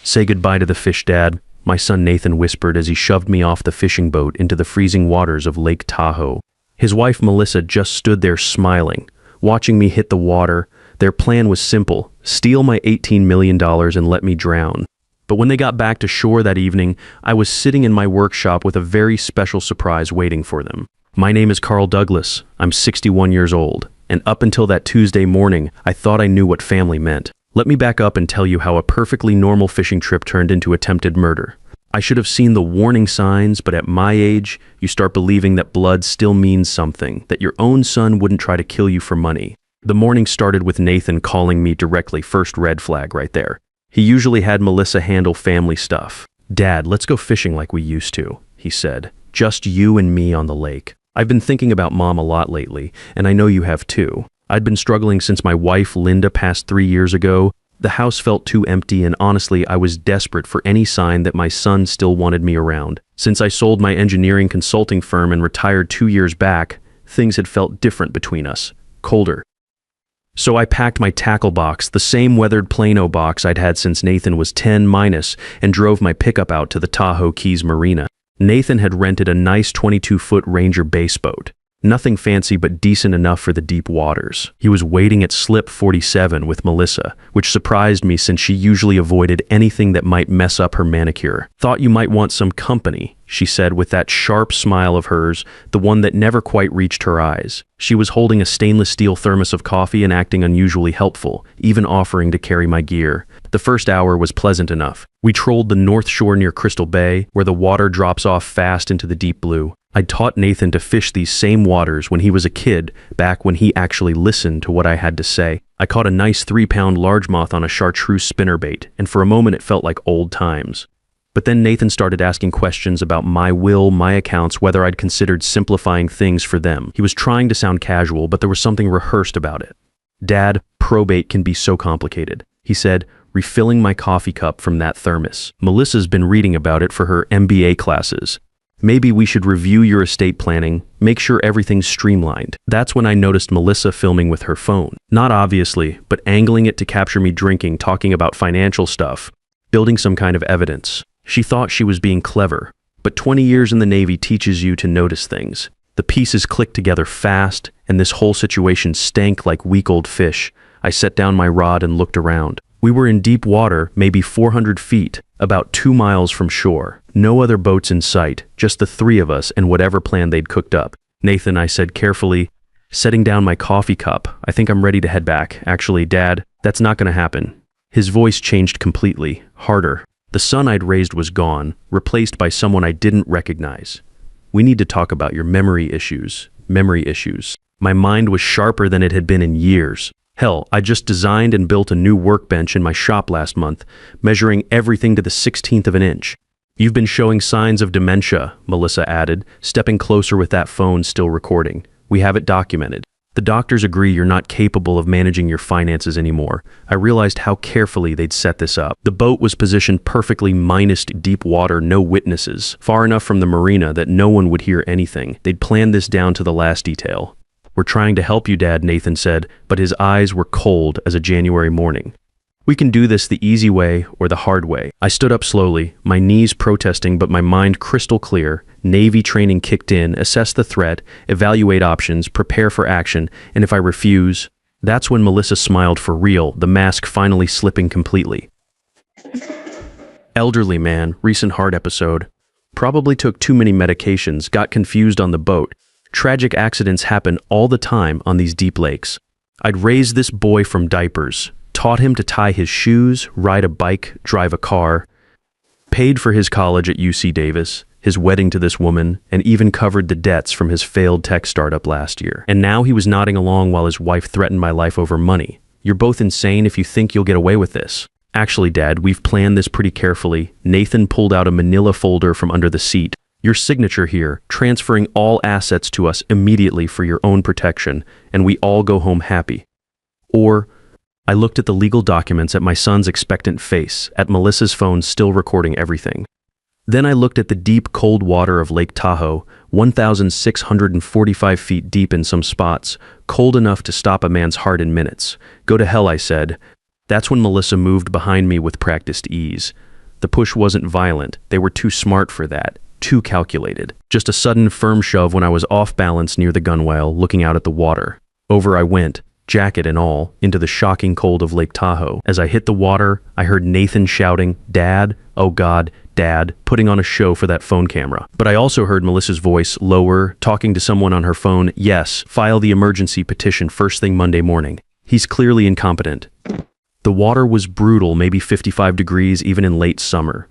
Say goodbye to the fish, Dad, my son Nathan whispered as he shoved me off the fishing boat into the freezing waters of Lake Tahoe. His wife Melissa just stood there smiling, watching me hit the water. Their plan was simple: steal my $18 million and let me drown. But when they got back to shore that evening, I was sitting in my workshop with a very special surprise waiting for them. My name is Carl Douglas. I'm 61 years old, and up until that Tuesday morning, I thought I knew what family meant. Let me back up and tell you how a perfectly normal fishing trip turned into attempted murder. I should have seen the warning signs, but at my age, you start believing that blood still means something, that your own son wouldn't try to kill you for money. The morning started with Nathan calling me directly, first red flag right there. He usually had Melissa handle family stuff. Dad, let's go fishing like we used to, he said. Just you and me on the lake. I've been thinking about Mom a lot lately, and I know you have too. I'd been struggling since my wife Linda passed 3 years ago. The house felt too empty, and honestly, I was desperate for any sign that my son still wanted me around. Since I sold my engineering consulting firm and retired 2 years back, things had felt different between us, colder. So I packed my tackle box, the same weathered Plano box I'd had since Nathan was 10 minus, and drove my pickup out to the Tahoe Keys Marina. Nathan had rented a nice 22-foot Ranger base boat. Nothing fancy, but decent enough for the deep waters. He was waiting at slip 47 with Melissa, which surprised me since she usually avoided anything that might mess up her manicure. Thought you might want some company, she said with that sharp smile of hers, the one that never quite reached her eyes. She was holding a stainless steel thermos of coffee and acting unusually helpful, even offering to carry my gear. The first hour was pleasant enough. We trolled the North Shore near Crystal Bay, where the water drops off fast into the deep blue. I'd taught Nathan to fish these same waters when he was a kid, back when he actually listened to what I had to say. I caught a nice 3-pound largemouth on a chartreuse spinnerbait, and for a moment it felt like old times. But then Nathan started asking questions about my will, my accounts, whether I'd considered simplifying things for them. He was trying to sound casual, but there was something rehearsed about it. Dad, probate can be so complicated, he said, refilling my coffee cup from that thermos. Melissa's been reading about it for her MBA classes. Maybe we should review your estate planning, make sure everything's streamlined. That's when I noticed Melissa filming with her phone. Not obviously, but angling it to capture me drinking, talking about financial stuff, building some kind of evidence. She thought she was being clever, but 20 years in the Navy teaches you to notice things. The pieces clicked together fast, and this whole situation stank like week-old fish. I set down my rod and looked around. We were in deep water, maybe 400 feet, about 2 miles from shore. No other boats in sight, just the 3 of us and whatever plan they'd cooked up. Nathan, I said carefully, setting down my coffee cup, I think I'm ready to head back. Actually, Dad, that's not going to happen. His voice changed completely, harder. The son I'd raised was gone, replaced by someone I didn't recognize. We need to talk about your memory issues. My mind was sharper than it had been in years. Hell, I just designed and built a new workbench in my shop last month, measuring everything to the 16th of an inch. You've been showing signs of dementia, Melissa added, stepping closer with that phone still recording. We have it documented. The doctors agree you're not capable of managing your finances anymore. I realized how carefully they'd set this up. The boat was positioned perfectly minus deep water, no witnesses, far enough from the marina that no one would hear anything. They'd planned this down to the last detail. We're trying to help you, Dad, Nathan said, but his eyes were cold as a January morning. We can do this the easy way or the hard way. I stood up slowly, my knees protesting but my mind crystal clear. Navy training kicked in, assess the threat, evaluate options, prepare for action, and if I refuse, that's when Melissa smiled for real, the mask finally slipping completely. Elderly man, recent heart episode. Probably took too many medications, got confused on the boat. Tragic accidents happen all the time on these deep lakes. I'd raised this boy from diapers, taught him to tie his shoes, ride a bike, drive a car, paid for his college at UC Davis, his wedding to this woman, and even covered the debts from his failed tech startup last year. And now he was nodding along while his wife threatened my life over money. You're both insane if you think you'll get away with this. Actually, Dad, we've planned this pretty carefully. Nathan pulled out a manila folder from under the seat. Your signature here, transferring all assets to us immediately for your own protection, and we all go home happy. Or, I looked at the legal documents, at my son's expectant face, at Melissa's phone still recording everything. Then I looked at the deep, cold water of Lake Tahoe, 1,645 feet deep in some spots, cold enough to stop a man's heart in minutes. Go to hell, I said. That's when Melissa moved behind me with practiced ease. The push wasn't violent. They were too smart for that. Too calculated. Just a sudden firm shove when I was off balance near the gunwale, looking out at the water. Over I went, jacket and all, into the shocking cold of Lake Tahoe. As I hit the water, I heard Nathan shouting, "Dad, oh God, Dad," putting on a show for that phone camera. But I also heard Melissa's voice, lower, talking to someone on her phone. "Yes, file the emergency petition first thing Monday morning. He's clearly incompetent." The water was brutal, maybe 55 degrees even in late summer.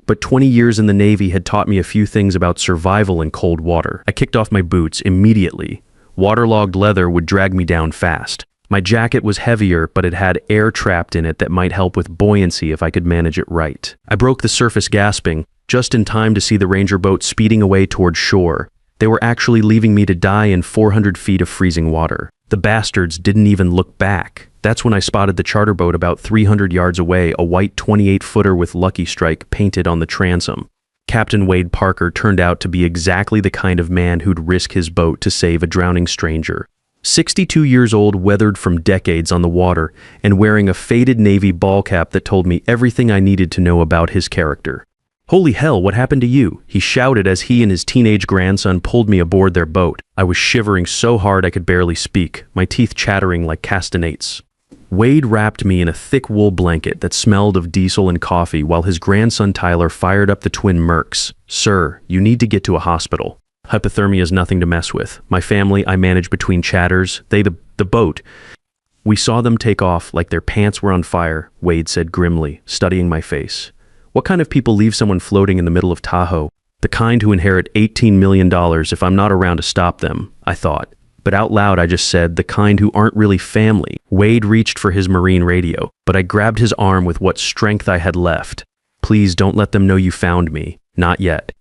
But 20 years in the Navy had taught me a few things about survival in cold water. I kicked off my boots immediately. Waterlogged leather would drag me down fast. My jacket was heavier, but it had air trapped in it that might help with buoyancy if I could manage it right. I broke the surface gasping, just in time to see the Ranger boat speeding away toward shore. They were actually leaving me to die in 400 feet of freezing water. The bastards didn't even look back. That's when I spotted the charter boat about 300 yards away, a white 28-footer with Lucky Strike painted on the transom. Captain Wade Parker turned out to be exactly the kind of man who'd risk his boat to save a drowning stranger. 62 years old, weathered from decades on the water, and wearing a faded Navy ball cap that told me everything I needed to know about his character. "Holy hell, what happened to you?" he shouted as he and his teenage grandson pulled me aboard their boat. I was shivering so hard I could barely speak, my teeth chattering like castanets. Wade wrapped me in a thick wool blanket that smelled of diesel and coffee while his grandson Tyler fired up the twin Mercs. "Sir, you need to get to a hospital. Hypothermia is nothing to mess with. My family I manage between chatters, the boat." "We saw them take off like their pants were on fire," Wade said grimly, studying my face. "What kind of people leave someone floating in the middle of Tahoe? The kind who inherit $18 million if I'm not around to stop them," I thought. But out loud I just said, "The kind who aren't really family." Wade reached for his marine radio, but I grabbed his arm with what strength I had left. "Please don't let them know you found me. Not yet."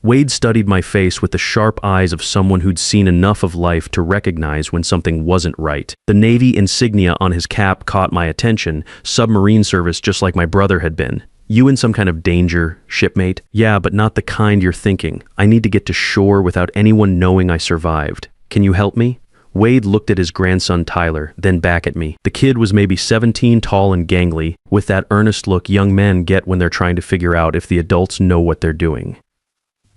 Wade studied my face with the sharp eyes of someone who'd seen enough of life to recognize when something wasn't right. The Navy insignia on his cap caught my attention, submarine service just like my brother had been. "You in some kind of danger, shipmate?" "Yeah, but not the kind you're thinking. I need to get to shore without anyone knowing I survived. Can you help me?" Wade looked at his grandson Tyler, then back at me. The kid was maybe 17, tall and gangly, with that earnest look young men get when they're trying to figure out if the adults know what they're doing.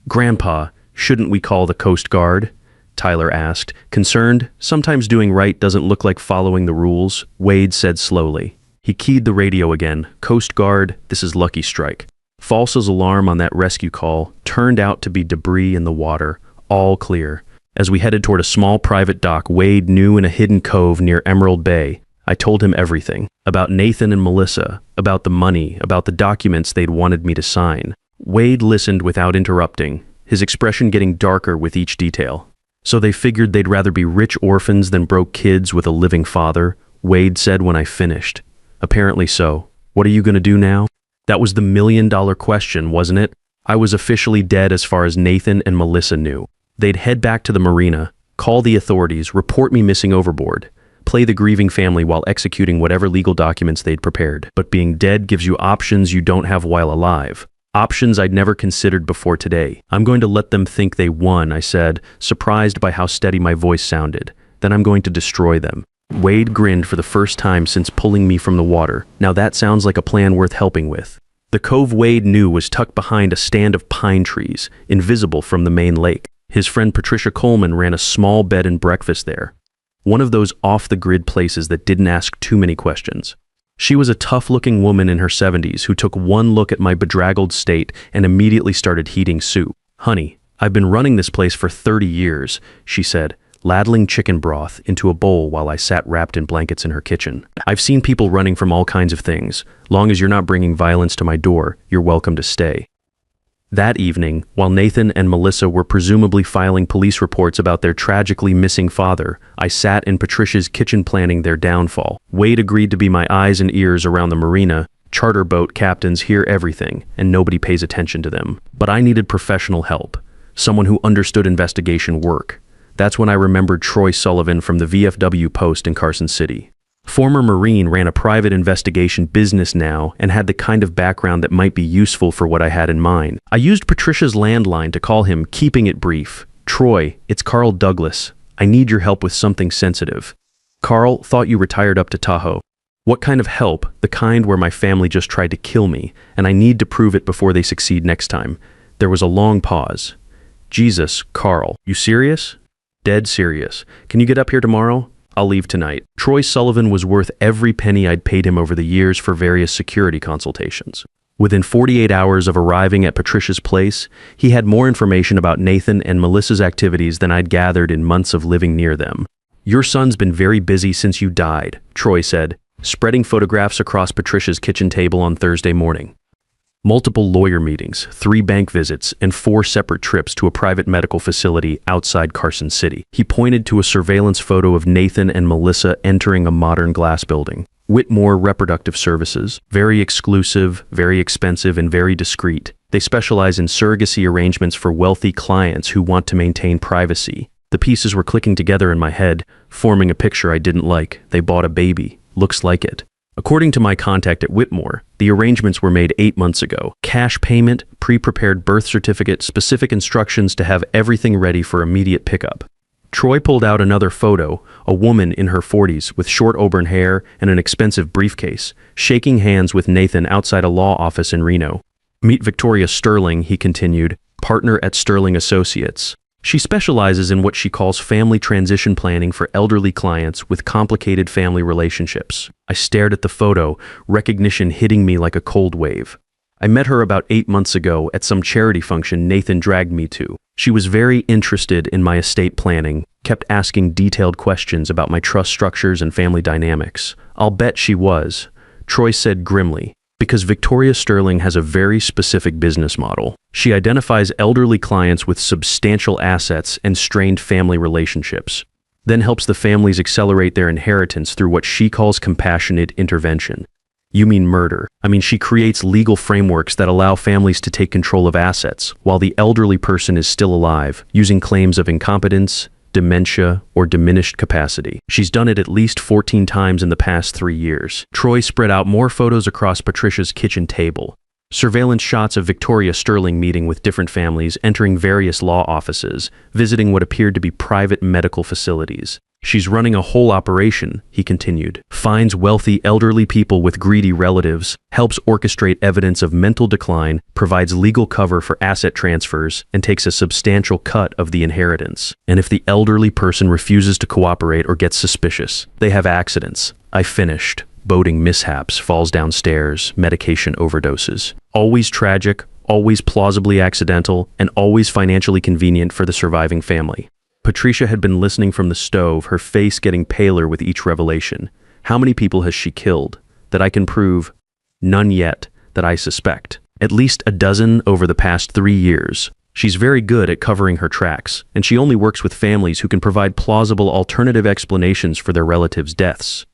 "Grandpa, shouldn't we call the Coast Guard?" Tyler asked. Concerned, "Sometimes doing right doesn't look like following the rules," Wade said slowly. He keyed the radio again. "Coast Guard, this is Lucky Strike." False's alarm on that rescue call turned out to be debris in the water. All clear. As we headed toward a small private dock Wade knew in a hidden cove near Emerald Bay, I told him everything. About Nathan and Melissa, about the money, about the documents they'd wanted me to sign. Wade listened without interrupting, his expression getting darker with each detail. "So they figured they'd rather be rich orphans than broke kids with a living father," Wade said when I finished. "Apparently so. What are you going to do now?" That was the million-dollar question, wasn't it? I was officially dead as far as Nathan and Melissa knew. They'd head back to the marina, call the authorities, report me missing overboard, play the grieving family while executing whatever legal documents they'd prepared. But being dead gives you options you don't have while alive. Options I'd never considered before today. "I'm going to let them think they won," I said, surprised by how steady my voice sounded. "Then I'm going to destroy them." Wade grinned for the first time since pulling me from the water. "Now that sounds like a plan worth helping with." The cove Wade knew was tucked behind a stand of pine trees, invisible from the main lake. His friend Patricia Coleman ran a small bed and breakfast there. One of those off-the-grid places that didn't ask too many questions. She was a tough-looking woman in her 70s who took one look at my bedraggled state and immediately started heating soup. "Honey, I've been running this place for 30 years, she said, ladling chicken broth into a bowl while I sat wrapped in blankets in her kitchen. "I've seen people running from all kinds of things. Long as you're not bringing violence to my door, you're welcome to stay." That evening, while Nathan and Melissa were presumably filing police reports about their tragically missing father, I sat in Patricia's kitchen planning their downfall. Wade agreed to be my eyes and ears around the marina. Charter boat captains hear everything, and nobody pays attention to them. But I needed professional help, someone who understood investigation work. That's when I remembered Troy Sullivan from the VFW post in Carson City. Former Marine, ran a private investigation business now and had the kind of background that might be useful for what I had in mind. I used Patricia's landline to call him, keeping it brief. "Troy, it's Carl Douglas. I need your help with something sensitive." "Carl, thought you retired up to Tahoe." What kind of help? The kind where my family just tried to kill me, and I need to prove it before they succeed next time. There was a long pause. Jesus, Carl, you serious? Dead serious. Can you get up here tomorrow? I'll leave tonight. Troy Sullivan was worth every penny I'd paid him over the years for various security consultations. Within 48 hours of arriving at Patricia's place, he had more information about Nathan and Melissa's activities than I'd gathered in months of living near them. Your son's been very busy since you died, Troy said, spreading photographs across Patricia's kitchen table on Thursday morning. Multiple lawyer meetings, 3 bank visits, and 4 separate trips to a private medical facility outside Carson City. He pointed to a surveillance photo of Nathan and Melissa entering a modern glass building. Whitmore Reproductive Services, very exclusive, very expensive, and very discreet. They specialize in surrogacy arrangements for wealthy clients who want to maintain privacy. The pieces were clicking together in my head, forming a picture I didn't like. They bought a baby. Looks like it. According to my contact at Whitmore, the arrangements were made 8 months ago. Cash payment, pre-prepared birth certificate, specific instructions to have everything ready for immediate pickup. Troy pulled out another photo, a woman in her 40s with short auburn hair and an expensive briefcase, shaking hands with Nathan outside a law office in Reno. Meet Victoria Sterling, he continued, partner at Sterling Associates. She specializes in what she calls family transition planning for elderly clients with complicated family relationships. I stared at the photo, recognition hitting me like a cold wave. I met her about 8 months ago at some charity function Nathan dragged me to. She was very interested in my estate planning, kept asking detailed questions about my trust structures and family dynamics. I'll bet she was, Troy said grimly, because Victoria Sterling has a very specific business model. She identifies elderly clients with substantial assets and strained family relationships, then helps the families accelerate their inheritance through what she calls compassionate intervention. You mean murder. I mean, she creates legal frameworks that allow families to take control of assets while the elderly person is still alive, using claims of incompetence, dementia, or diminished capacity. She's done it at least 14 times in the past 3 years. Troy spread out more photos across Patricia's kitchen table. Surveillance shots of Victoria Sterling meeting with different families, entering various law offices, visiting what appeared to be private medical facilities. She's running a whole operation, he continued, finds wealthy elderly people with greedy relatives, helps orchestrate evidence of mental decline, provides legal cover for asset transfers, and takes a substantial cut of the inheritance. And if the elderly person refuses to cooperate or gets suspicious, they have accidents. I finished. Boating mishaps, falls downstairs, medication overdoses. Always tragic, always plausibly accidental, and always financially convenient for the surviving family. Patricia had been listening from the stove, her face getting paler with each revelation. How many people has she killed? That I can prove? None yet, that I suspect. At least a dozen over the past 3 years. She's very good at covering her tracks, and she only works with families who can provide plausible alternative explanations for their relatives' deaths.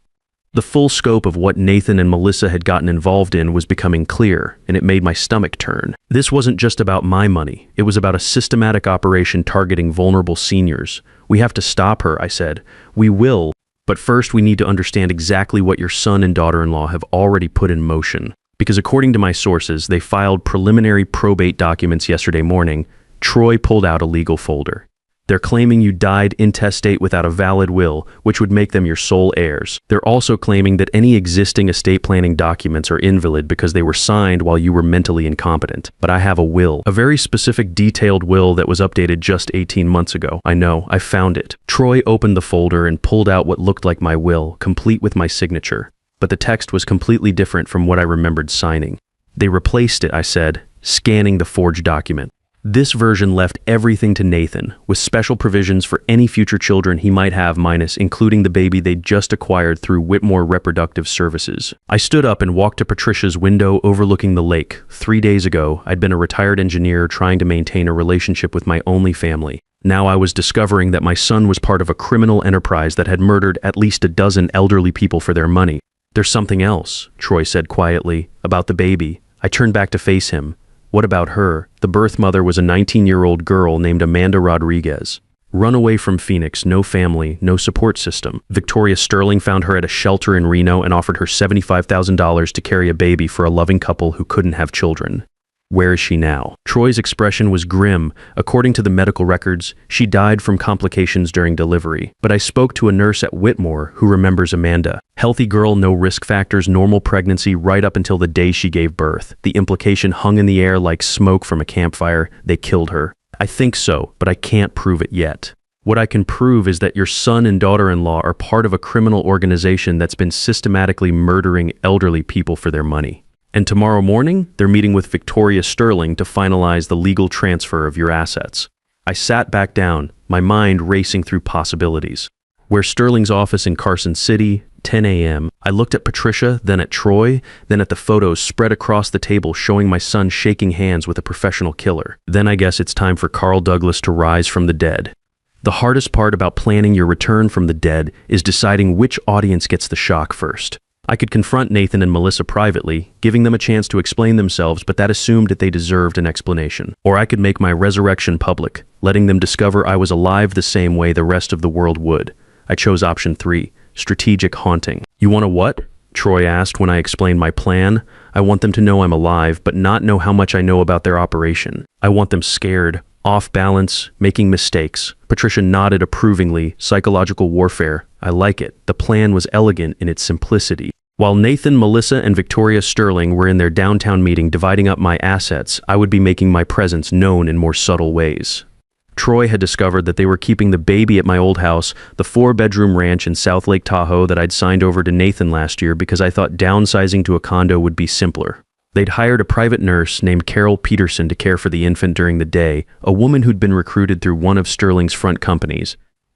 The full scope of what Nathan and Melissa had gotten involved in was becoming clear, and it made my stomach turn. This wasn't just about my money. It was about a systematic operation targeting vulnerable seniors. We have to stop her, I said. We will, but first we need to understand exactly what your son and daughter-in-law have already put in motion. Because according to my sources, they filed preliminary probate documents yesterday morning. Troy pulled out a legal folder. They're claiming you died intestate without a valid will, which would make them your sole heirs. They're also claiming that any existing estate planning documents are invalid because they were signed while you were mentally incompetent. But I have a will, a very specific detailed will that was updated just 18 months ago. I know, I found it. Troy opened the folder and pulled out what looked like my will, complete with my signature. But the text was completely different from what I remembered signing. They replaced it, I said, scanning the forged document. This version left everything to Nathan, with special provisions for any future children he might have minus including the baby they'd just acquired through Whitmore Reproductive Services. I stood up and walked to Patricia's window overlooking the lake. 3 days ago, I'd been a retired engineer trying to maintain a relationship with my only family. Now I was discovering that my son was part of a criminal enterprise that had murdered at least a dozen elderly people for their money. There's something else, Troy said quietly, about the baby. I turned back to face him. What about her? The birth mother was a 19-year-old girl named Amanda Rodriguez. Run away from Phoenix, no family, no support system. Victoria Sterling found her at a shelter in Reno and offered her $75,000 to carry a baby for a loving couple who couldn't have children. Where is she now? Troy's expression was grim. According to the medical records, she died from complications during delivery. But I spoke to a nurse at Whitmore who remembers Amanda. Healthy girl, no risk factors, normal pregnancy right up until the day she gave birth. The implication hung in the air like smoke from a campfire. They killed her. I think so, but I can't prove it yet. What I can prove is that your son and daughter-in-law are part of a criminal organization that's been systematically murdering elderly people for their money. And tomorrow morning, they're meeting with Victoria Sterling to finalize the legal transfer of your assets. I sat back down, my mind racing through possibilities. Where Sterling's office in Carson City, 10 a.m. I looked at Patricia, then at Troy, then at the photos spread across the table showing my son shaking hands with a professional killer. Then I guess it's time for Carl Douglas to rise from the dead. The hardest part about planning your return from the dead is deciding which audience gets the shock first. I could confront Nathan and Melissa privately, giving them a chance to explain themselves, but that assumed that they deserved an explanation. Or I could make my resurrection public, letting them discover I was alive the same way the rest of the world would. I chose option 3, strategic haunting. You want to what? Troy asked when I explained my plan. I want them to know I'm alive, but not know how much I know about their operation. I want them scared, off balance, making mistakes. Patricia nodded approvingly. Psychological warfare. I like it. The plan was elegant in its simplicity. While Nathan, Melissa, and Victoria Sterling were in their downtown meeting dividing up my assets, I would be making my presence known in more subtle ways. Troy had discovered that they were keeping the baby at my old house, the 4-bedroom ranch in South Lake Tahoe that I'd signed over to Nathan last year because I thought downsizing to a condo would be simpler. They'd hired a private nurse named Carol Peterson to care for the infant during the day, a woman who'd been recruited through one of Sterling's front companies.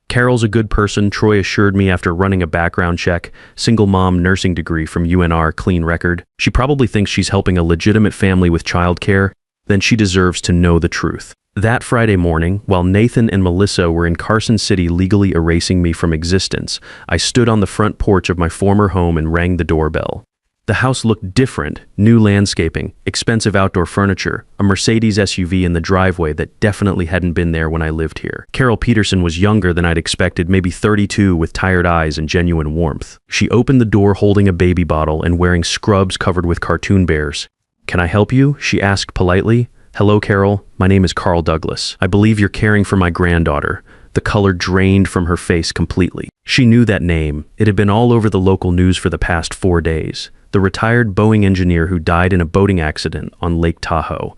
Carol's a good person, Troy assured me after running a background check, single mom, nursing degree from UNR, clean record. She probably thinks she's helping a legitimate family with childcare, then she deserves to know the truth. That Friday morning, while Nathan and Melissa were in Carson City legally erasing me from existence, I stood on the front porch of my former home and rang the doorbell. The house looked different, new landscaping, expensive outdoor furniture, a Mercedes SUV in the driveway that definitely hadn't been there when I lived here. Carol Peterson was younger than I'd expected, maybe 32 with tired eyes and genuine warmth. She opened the door holding a baby bottle and wearing scrubs covered with cartoon bears. "Can I help you?" she asked politely. "Hello, Carol. My name is Carl Douglas. I believe you're caring for my granddaughter." The color drained from her face completely. She knew that name. It had been all over the local news for the past 4 days. The retired Boeing engineer who died in a boating accident on Lake Tahoe.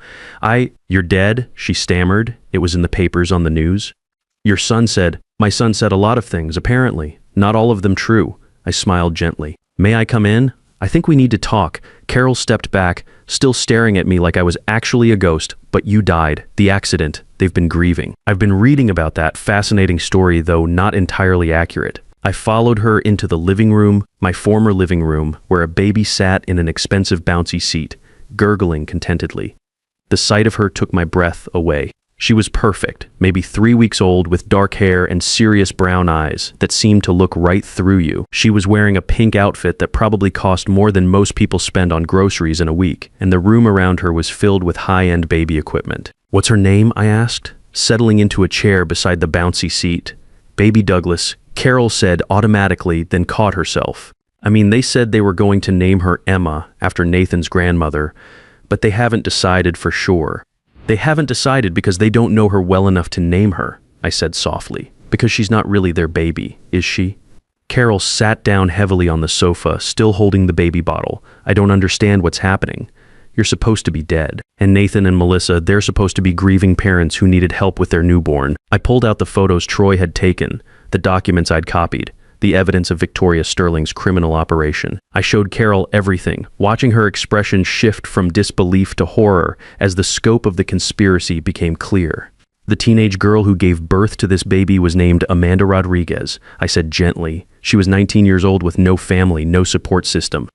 You're dead?" she stammered. It was in the papers on the news. "Your son said." "My son said a lot of things, apparently. Not all of them true." I smiled gently. "May I come in? I think we need to talk." Carol stepped back, still staring at me like I was actually a ghost. "But you died. The accident. They've been grieving." I've been reading about that fascinating story, though not entirely accurate. I followed her into the living room, my former living room, where a baby sat in an expensive bouncy seat, gurgling contentedly. The sight of her took my breath away. She was perfect, maybe 3 weeks old, with dark hair and serious brown eyes that seemed to look right through you. She was wearing a pink outfit that probably cost more than most people spend on groceries in a week, and the room around her was filled with high-end baby equipment. "What's her name?" I asked, settling into a chair beside the bouncy seat. "Baby Douglas," Carol said automatically, then caught herself. I mean, they said they were going to name her Emma, after Nathan's grandmother, but they haven't decided for sure. "They haven't decided because they don't know her well enough to name her," I said softly. "Because she's not really their baby, is she?" Carol sat down heavily on the sofa, still holding the baby bottle. "I don't understand what's happening. You're supposed to be dead. And Nathan and Melissa, they're supposed to be grieving parents who needed help with their newborn." I pulled out the photos Troy had taken, the documents I'd copied, the evidence of Victoria Sterling's criminal operation. I showed Carol everything, watching her expression shift from disbelief to horror as the scope of the conspiracy became clear. "The teenage girl who gave birth to this baby was named Amanda Rodriguez," I said gently. "She was 19 years old with no family, no support system.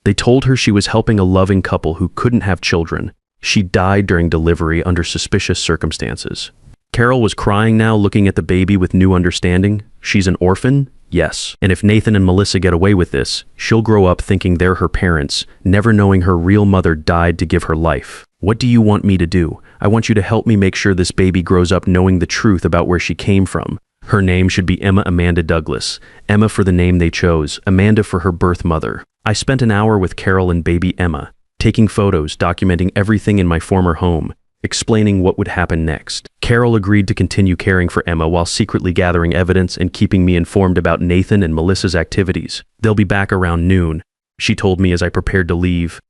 They told her she was helping a loving couple who couldn't have children. She died during delivery under suspicious circumstances." Carol was crying now, looking at the baby with new understanding. "She's an orphan?" "Yes. And if Nathan and Melissa get away with this, she'll grow up thinking they're her parents, never knowing her real mother died to give her life. What do you want me to do? I want you to help me make sure this baby grows up knowing the truth about where she came from. Her name should be Emma Amanda Douglas. Emma for the name they chose, Amanda for her birth mother." I spent an hour with Carol and baby Emma, taking photos, documenting everything in my former home, explaining what would happen next. Carol agreed to continue caring for Emma while secretly gathering evidence and keeping me informed about Nathan and Melissa's activities. They'll be back around noon, she told me as I prepared to leave.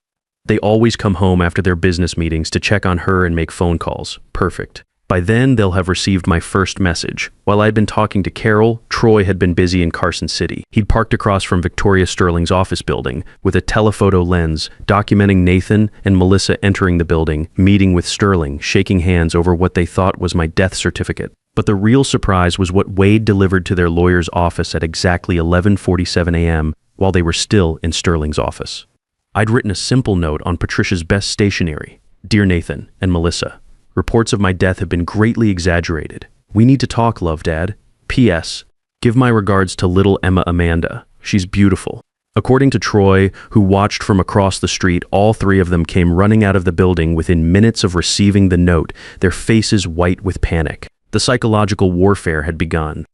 They always come home after their business meetings to check on her and make phone calls. Perfect. By then, they'll have received my first message. While I'd been talking to Carol, Troy had been busy in Carson City. He'd parked across from Victoria Sterling's office building with a telephoto lens, documenting Nathan and Melissa entering the building, meeting with Sterling, shaking hands over what they thought was my death certificate. But the real surprise was what Wade delivered to their lawyer's office at exactly 11:47 a.m. while they were still in Sterling's office. I'd written a simple note on Patricia's best stationery. Dear Nathan and Melissa, reports of my death have been greatly exaggerated. We need to talk, love, Dad. P.S. Give my regards to little Emma Amanda. She's beautiful. According to Troy, who watched from across the street, all three of them came running out of the building within minutes of receiving the note, their faces white with panic. The psychological warfare had begun.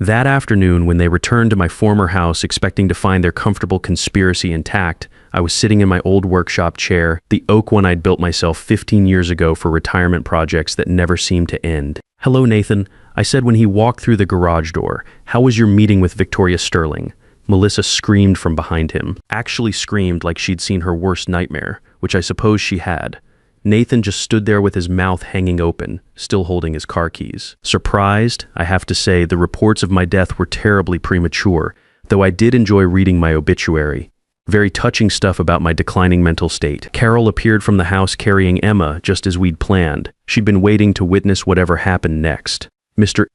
That afternoon, when they returned to my former house expecting to find their comfortable conspiracy intact, I was sitting in my old workshop chair, the oak one I'd built myself 15 years ago for retirement projects that never seemed to end. Hello, Nathan, I said when he walked through the garage door. How was your meeting with Victoria Sterling? Melissa screamed from behind him, actually screamed like she'd seen her worst nightmare, which I suppose she had. Nathan just stood there with his mouth hanging open, still holding his car keys. Surprised, I have to say, the reports of my death were terribly premature, though I did enjoy reading my obituary. Very touching stuff about my declining mental state. Carol appeared from the house carrying Emma, just as we'd planned. She'd been waiting to witness whatever happened next. Mr.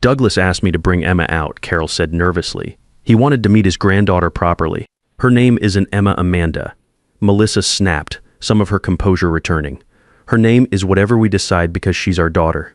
Douglas asked me to bring Emma out, Carol said nervously. He wanted to meet his granddaughter properly. Her name isn't Emma Amanda. Melissa snapped, some of her composure returning. Her name is whatever we decide because she's our daughter.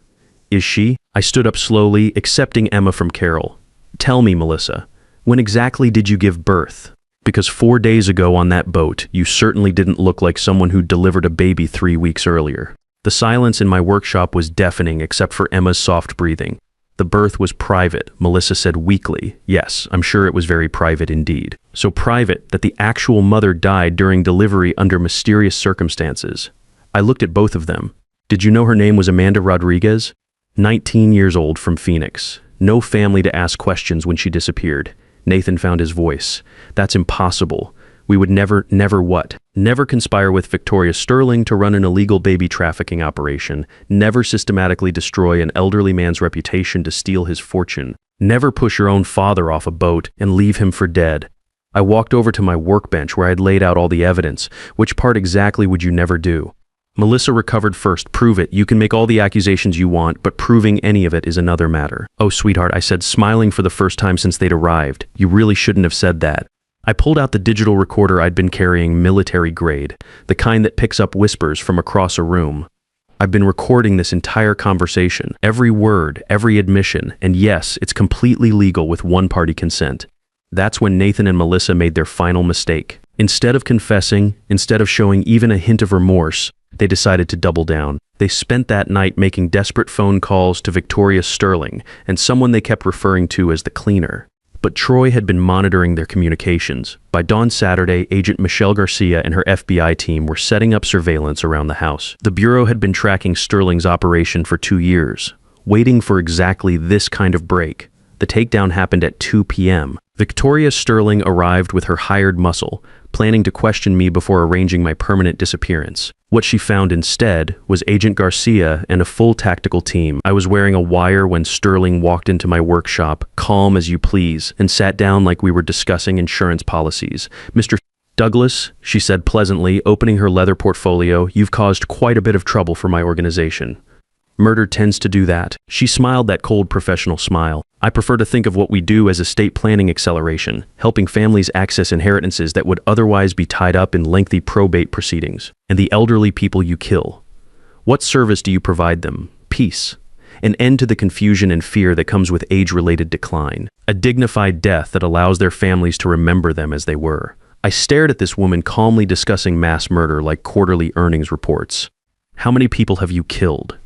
Is she? I stood up slowly, accepting Emma from Carol. Tell me, Melissa, when exactly did you give birth? Because 4 days ago on that boat, you certainly didn't look like someone who delivered a baby 3 weeks earlier. The silence in my workshop was deafening except for Emma's soft breathing. The birth was private, Melissa said weakly. Yes, I'm sure it was very private indeed. So private that the actual mother died during delivery under mysterious circumstances. I looked at both of them. Did you know her name was Amanda Rodriguez? 19 years old from Phoenix. No family to ask questions when she disappeared. Nathan found his voice. That's impossible. We would never what? Never conspire with Victoria Sterling to run an illegal baby trafficking operation. Never systematically destroy an elderly man's reputation to steal his fortune. Never push your own father off a boat and leave him for dead. I walked over to my workbench where I'd laid out all the evidence. Which part exactly would you never do? Melissa recovered first. Prove it. You can make all the accusations you want, but proving any of it is another matter. Oh, sweetheart, I said, smiling for the first time since they'd arrived. You really shouldn't have said that. I pulled out the digital recorder I'd been carrying, military grade, the kind that picks up whispers from across a room. I've been recording this entire conversation, every word, every admission, and yes, it's completely legal with one-party consent. That's when Nathan and Melissa made their final mistake. Instead of confessing, instead of showing even a hint of remorse, they decided to double down. They spent that night making desperate phone calls to Victoria Sterling and someone they kept referring to as the cleaner. But Troy had been monitoring their communications. By dawn Saturday, Agent Michelle Garcia and her FBI team were setting up surveillance around the house. The Bureau had been tracking Sterling's operation for 2 years, waiting for exactly this kind of break. The takedown happened at 2 p.m. Victoria Sterling arrived with her hired muscle, planning to question me before arranging my permanent disappearance. What she found instead was Agent Garcia and a full tactical team. I was wearing a wire when Sterling walked into my workshop, calm as you please, and sat down like we were discussing insurance policies. Mr. Douglas, she said pleasantly, opening her leather portfolio, you've caused quite a bit of trouble for my organization. Murder tends to do that. She smiled that cold professional smile. I prefer to think of what we do as estate planning acceleration, helping families access inheritances that would otherwise be tied up in lengthy probate proceedings. And the elderly people you kill. What service do you provide them? Peace. An end to the confusion and fear that comes with age-related decline. A dignified death that allows their families to remember them as they were. I stared at this woman calmly discussing mass murder like quarterly earnings reports. How many people have you killed?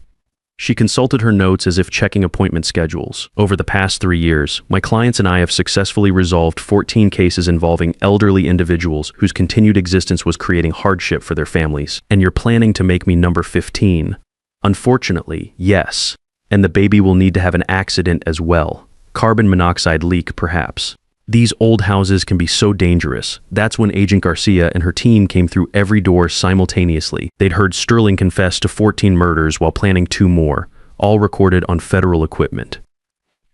She consulted her notes as if checking appointment schedules. Over the past 3 years, my clients and I have successfully resolved 14 cases involving elderly individuals whose continued existence was creating hardship for their families. And you're planning to make me number 15? Unfortunately, yes. And the baby will need to have an accident as well. Carbon monoxide leak, perhaps. These old houses can be so dangerous. That's when Agent Garcia and her team came through every door simultaneously. They'd heard Sterling confess to 14 murders while planning 2 more, all recorded on federal equipment.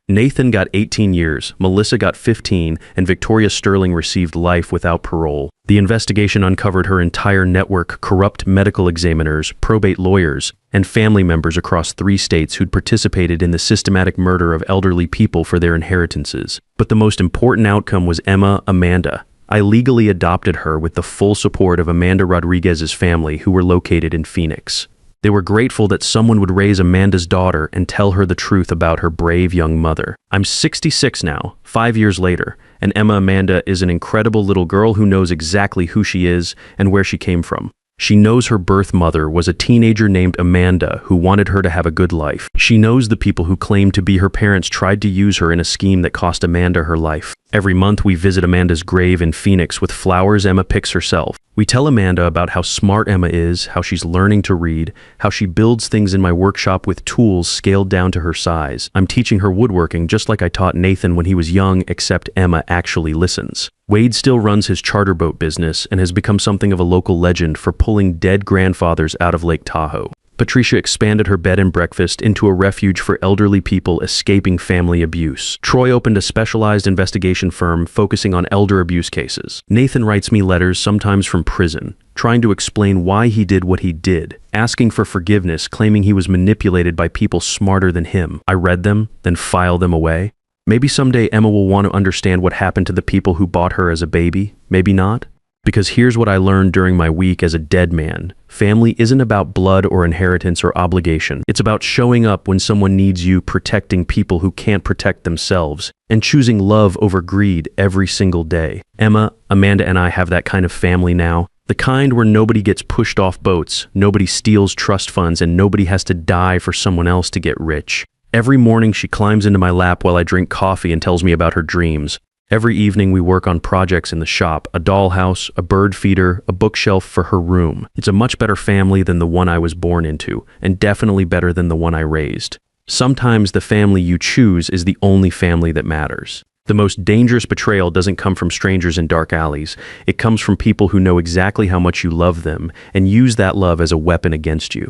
Nathan got 18 years, Melissa got 15, and Victoria Sterling received life without parole. The investigation uncovered her entire network, corrupt medical examiners, probate lawyers, and family members across 3 states who'd participated in the systematic murder of elderly people for their inheritances. But the most important outcome was Amanda. I legally adopted her with the full support of Amanda Rodriguez's family, who were located in Phoenix. They were grateful that someone would raise Amanda's daughter and tell her the truth about her brave young mother. I'm 66 now, 5 years later, and Amanda is an incredible little girl who knows exactly who she is and where she came from. She knows her birth mother was a teenager named Amanda who wanted her to have a good life. She knows the people who claimed to be her parents tried to use her in a scheme that cost Amanda her life. Every month we visit Amanda's grave in Phoenix with flowers Emma picks herself. We tell Amanda about how smart Emma is, how she's learning to read, how she builds things in my workshop with tools scaled down to her size. I'm teaching her woodworking just like I taught Nathan when he was young, except Emma actually listens. Wade still runs his charter boat business and has become something of a local legend for pulling dead grandfathers out of Lake Tahoe. Patricia expanded her bed and breakfast into a refuge for elderly people escaping family abuse. Troy opened a specialized investigation firm focusing on elder abuse cases. Nathan writes me letters, sometimes from prison, trying to explain why he did what he did, asking for forgiveness, claiming he was manipulated by people smarter than him. I read them, then file them away. Maybe someday Emma will want to understand what happened to the people who bought her as a baby. Maybe not. Because here's what I learned during my week as a dead man. Family isn't about blood or inheritance or obligation. It's about showing up when someone needs you, protecting people who can't protect themselves, and choosing love over greed every single day. Emma, Amanda, and I have that kind of family now. The kind where nobody gets pushed off boats, nobody steals trust funds, and nobody has to die for someone else to get rich. Every morning she climbs into my lap while I drink coffee and tells me about her dreams. Every evening we work on projects in the shop, a dollhouse, a bird feeder, a bookshelf for her room. It's a much better family than the one I was born into, and definitely better than the one I raised. Sometimes the family you choose is the only family that matters. The most dangerous betrayal doesn't come from strangers in dark alleys. It comes from people who know exactly how much you love them and use that love as a weapon against you.